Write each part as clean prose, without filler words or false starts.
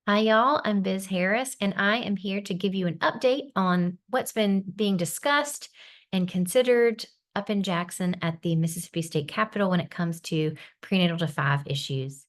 Hi, y'all. I'm Biz Harris, and I am here to give you an update on what's been being discussed and considered up in Jackson at the Mississippi State Capitol when it comes to prenatal to 5 issues.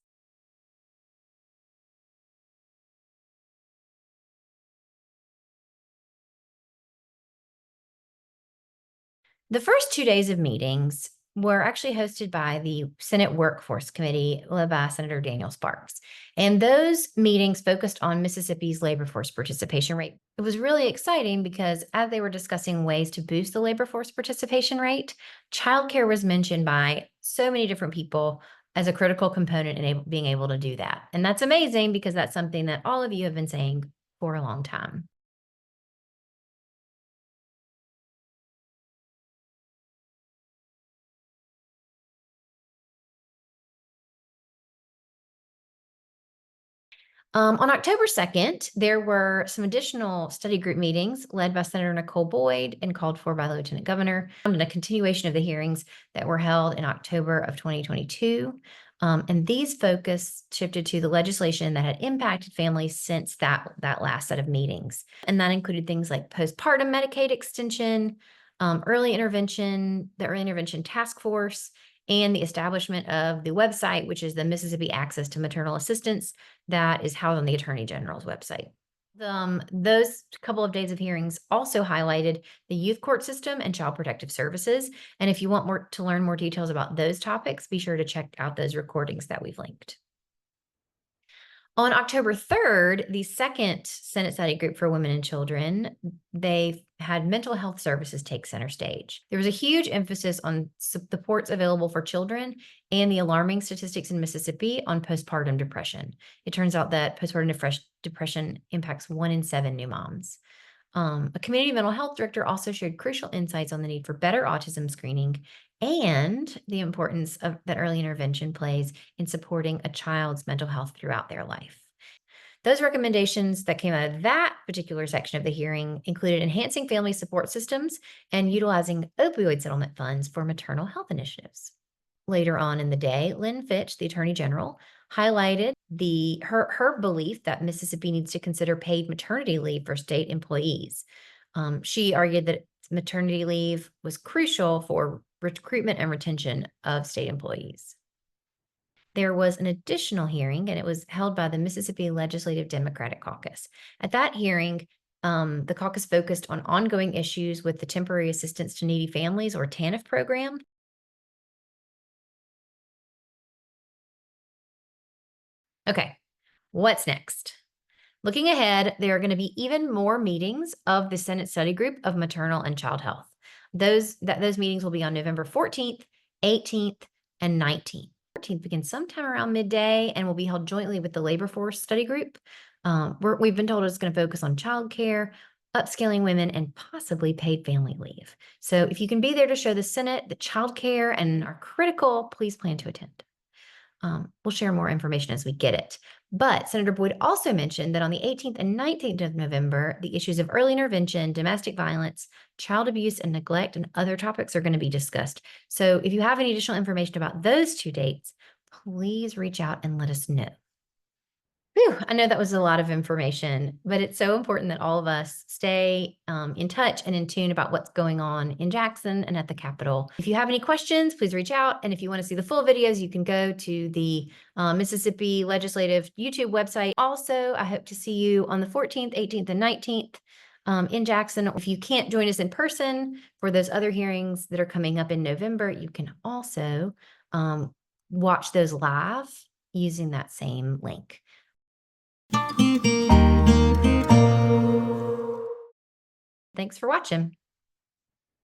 The first 2 days of meetings were actually hosted by the Senate Workforce Committee, led by Senator Daniel Sparks. And those meetings focused on Mississippi's labor force participation rate. It was really exciting because as they were discussing ways to boost the labor force participation rate, childcare was mentioned by so many different people as a critical component in being able to do that. And that's amazing because that's something that all of you have been saying for a long time. On October 2nd, there were some additional study group meetings led by Senator Nicole Boyd and called for by the Lieutenant Governor, and a continuation of the hearings that were held in October of 2022. And these focus shifted to the legislation that had impacted families since that last set of meetings. And that included things like postpartum Medicaid extension, early intervention, the early intervention task force, and the establishment of the website, which is the Mississippi Access to Maternal Assistance, that is housed on the Attorney General's website. Those couple of days of hearings also highlighted the youth court system and child protective services. And if you want to learn more details about those topics, be sure to check out those recordings that we've linked. On October 3rd, the second Senate study group for women and children, they had mental health services take center stage. There was a huge emphasis on supports available for children and the alarming statistics in Mississippi on postpartum depression. It turns out that postpartum depression impacts 1 in 7 new moms. A community mental health director also shared crucial insights on the need for better autism screening and the importance of that early intervention plays in supporting a child's mental health throughout their life. Those recommendations that came out of that particular section of the hearing included enhancing family support systems and utilizing opioid settlement funds for maternal health initiatives. Later on in the day, Lynn Fitch, the Attorney General, highlighted her belief that Mississippi needs to consider paid maternity leave for state employees. She argued that maternity leave was crucial for recruitment and retention of state employees. There was an additional hearing, and it was held by the Mississippi Legislative Democratic Caucus. At that hearing, the caucus focused on ongoing issues with the Temporary Assistance to Needy Families, or TANF program. Okay, what's next? Looking ahead, there are going to be even more meetings of the Senate Study Group of Maternal and Child Health. Those meetings will be on November 14th, 18th, and 19th. 14th begins sometime around midday and will be held jointly with the Labor Force Study Group. We've been told it's going to focus on childcare, upscaling women, and possibly paid family leave. So if you can be there to show the Senate that childcare and are critical, please plan to attend. We'll share more information as we get it. But Senator Boyd also mentioned that on the 18th and 19th of November, the issues of early intervention, domestic violence, child abuse and neglect, and other topics are going to be discussed. So if you have any additional information about those 2 dates, please reach out and let us know. Whew, I know that was a lot of information, but it's so important that all of us stay in touch and in tune about what's going on in Jackson and at the Capitol. If you have any questions, please reach out. And if you want to see the full videos, you can go to the Mississippi Legislative YouTube website. Also, I hope to see you on the 14th, 18th, and 19th in Jackson. If you can't join us in person for those other hearings that are coming up in November, you can also watch those live using that same link. Thanks for watching.